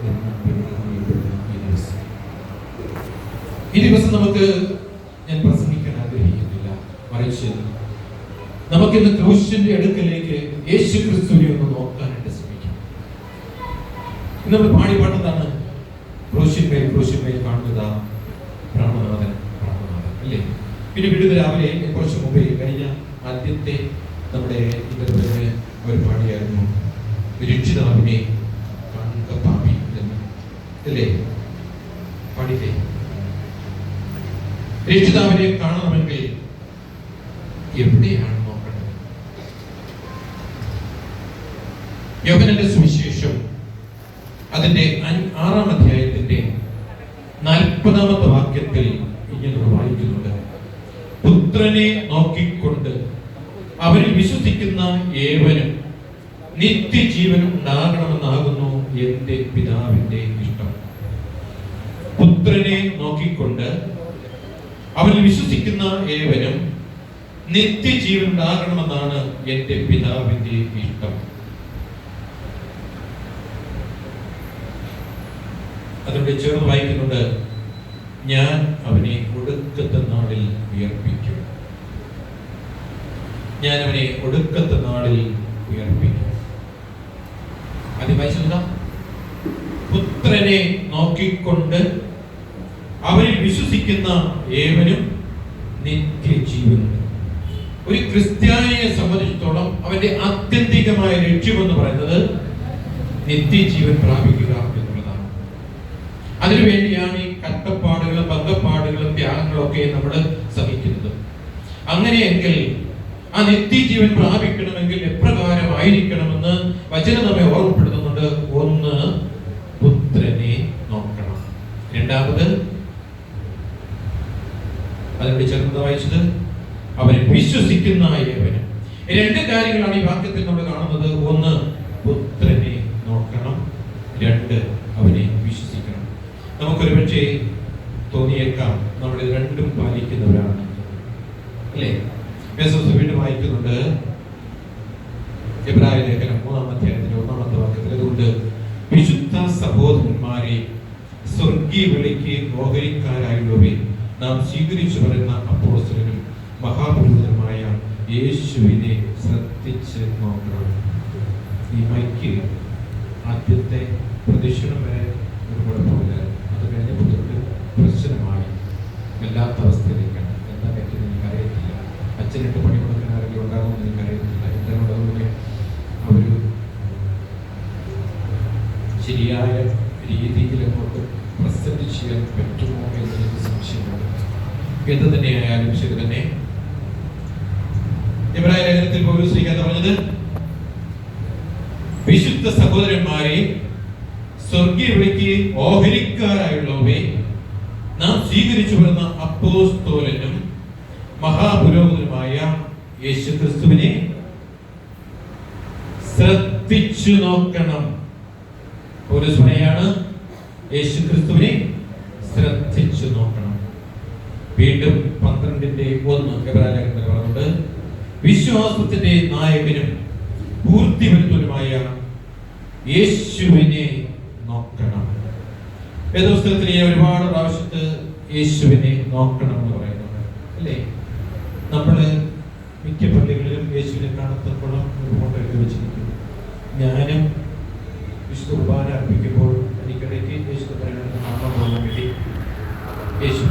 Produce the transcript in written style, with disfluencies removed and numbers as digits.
എന്ന് പേര് അറിയപ്പെടുന്ന ഈ ദിവസം നമുക്ക് ഞാൻ പ്രസംഗിക്കാൻ ആഗ്രഹിക്കുന്നില്ല, മറിച്ച് നമുക്കിന്ന് ക്രൂശിന്റെ അടുക്കലേക്ക് യേശു ക്രിസ്തുവിനെ ഒന്ന് നോക്കാനായിട്ട് ശ്രമിക്കാം. ഇന്ന് നമ്മൾ പാടിപ്പാട്ടതാണ് ക്രൂശിന്മേൽ കാണുന്നതാ പ്രാണനാഥൻ അല്ലേ? പിന്നെ വീണ്ടും രാവിലെ കുറച്ച് മുമ്പേ കഴിഞ്ഞ ആദ്യത്തെ നമ്മുടെ ഇതരത്തിന് അവർ പാടിയായിരുന്നു രക്ഷിതാവിനെ കാണുക പാപി എന്ന് അല്ലേ? പാടില്ലേ? രക്ഷിതാവിനെ കാണണമെങ്കിൽ എവിടെയാണ് നോക്കേണ്ടത്? യോഹന്നാന്റെ സുവിശേഷം അതിന്റെ 6-ാം അധ്യായത്തിന്റെ 40-ാമത്തെ വാക്യത്തിൽ ഇങ്ങനെ വായിക്കുന്നുണ്ട്: പുത്രനെ നോക്കിക്കൊണ്ട് അവരിൽ വിശ്വസിക്കുന്ന ഏവനും നിത്യജീവൻ ഉണ്ടാകണമെന്നാകുന്നു എന്റെ പിതാവിന്റെ ഇഷ്ടം. പുത്രനെ നോക്കിക്കൊണ്ട് അവരിൽ വിശ്വസിക്കുന്ന ഏവനും നിത്യജീവൻ ഉണ്ടാകണമെന്നാണ് എന്റെ പിതാവിന്റെ ഇഷ്ടം. അതിവിടെ ചേർന്ന് വായിക്കുന്നുണ്ട്: ഞാൻ അവനെ ഒടുക്കത്തെ നാളിൽ ഉയർപ്പിക്കും. ഞാൻ അവനെ ഒടുക്കത്തെ നാളിൽ ഉയർപ്പിക്കും. അത് വായിച്ചത് പുത്രനെ നോക്കിക്കൊണ്ട് അവരിൽ വിശ്വസിക്കുന്ന ഏവനും നിത്യജീവനുണ്ട്. ഒരു ക്രിസ്ത്യാനിയെ സംബന്ധിച്ചിടത്തോളം അവന്റെ ആത്യന്തികമായ ലക്ഷ്യമെന്ന് പറയുന്നത് നിത്യജീവൻ പ്രാപിക്കുക എന്നുള്ളതാണ്. അതിനുവേണ്ടിയാണ് ഈ കഷ്ടപ്പാടുകളും ബന്ധപ്പാടുകളും ത്യാഗങ്ങളും ഒക്കെ നമ്മൾ സഹിക്കുന്നത്. അങ്ങനെയെങ്കിൽ ആ നിത്യജീവൻ പ്രാപിക്കണമെങ്കിൽ എപ്രകാരമായിരിക്കണമെന്ന് വചനം നമ്മെ ഓർമ്മപ്പെടുത്തുന്നുണ്ട്. ഒന്ന്, പുത്രനെ നോക്കണം. രണ്ടാമത്, അതിവിടെ ചേർന്ന് വായിച്ചത്, അവരെ വിശ്വസിക്കുന്ന ഏവനും. രണ്ട് കാര്യങ്ങളാണ് ഈ വാക്യത്തിൽ നമ്മൾ കാണുന്നത്. ഒന്ന്, പുത്രനെ നോക്കണം. രണ്ട്, അവനെ വിശ്വസിക്കണം. നമുക്കൊരു പക്ഷേ തോന്നിയേക്കാം നമ്മൾ ഇത് രണ്ടും പാലിക്കുന്നവരാണ് അല്ലേ? വീണ്ടും വായിക്കുന്നുണ്ട് എബ്രായ ലേഖനം 3-ാം അധ്യായത്തിന്റെ 1-ാമത്തെ വാക്യത്തിൽ, അതുകൊണ്ട് വിശുദ്ധ സഹോദരന്മാരെ, സ്വർഗീയ വിളിക്ക് ഓഹരിക്കാരായുള്ളവരെ, നാം സ്വീകരിച്ചു വരുന്ന അപ്പോസ്തലനും മഹാപുരോഹിതനുമായ യേശുവിനെ ശ്രദ്ധിച്ച് നോക്കണം. ഈ മൈക്ക് ആദ്യത്തെ പ്രദക്ഷിണം വരെ ഒരു കുഴപ്പമില്ല, അത് കഴിഞ്ഞപ്പോൾ തൊട്ട് പ്രശ്നമായി വല്ലാത്ത അവസ്ഥയിലേക്കാണ്. എന്താ പറ്റുന്നത് എനിക്കറിയത്തില്ല. അച്ഛനിട്ട് പണി കൊടുക്കാൻ ആരെങ്കിലും ഉണ്ടാകുമെന്ന് എനിക്കറിയത്തില്ല. എന്തായാലും അതുകൊണ്ട് ഒരു ശരിയായ രീതിയിൽ അങ്ങോട്ട് പ്രസന്റ് ചെയ്യാൻ പറ്റുമോ എന്നൊരു സംശയമുണ്ട്. എന്ത് തന്നെയായാലും ശരി തന്നെ, എബ്രായ ലേഖനത്തിൽ പൗലോസ് ശ്രീകാന്ത് പറഞ്ഞത്, വിശുദ്ധ സഹോദരന്മാരെ, സ്വർഗീയ വിളിക്ക് ഓഹരിക്കാരായുള്ളവരെ, നാം സ്വീകരിച്ചു വരുന്ന അപ്പോസ്തലനും മഹാപുരോഹിതനുമായ യേശുക്രിസ്തുവിനെ ശ്രദ്ധിച്ചു നോക്കണം. പൗലോസ് പറയാണ്, യേശുക്രിസ്തുവിനെ ശ്രദ്ധിച്ചു നോക്കണം. വീണ്ടും 12:1 എബ്രായ ലേഖനത്തിൽ പറയുന്നുണ്ട്, വിശ്വാസത്തിന്റെ നായകനും പൂർത്തിവരുത്തനുമായ യേശുവിനെ നോക്കണം. വേദപുസ്തകത്തിൽ ഒരുപാട് പ്രാവശ്യത്ത് യേശുവിനെ നോക്കണം എന്ന് പറയുന്നുണ്ട് അല്ലേ? നമ്മള് മിക്ക പള്ളികളിലും യേശുവിനെ കാണത്തക്കോളം ഒരു ഫോട്ടോ എടുത്ത് വെച്ചിരിക്കുന്നു. ഞാനും വിശുദ്ധ കുർബാന അർപ്പിക്കുമ്പോൾ എനിക്കിടയ്ക്ക് യേശു പറയുന്നത് കാണാൻ പോകാൻ വേണ്ടി യേശു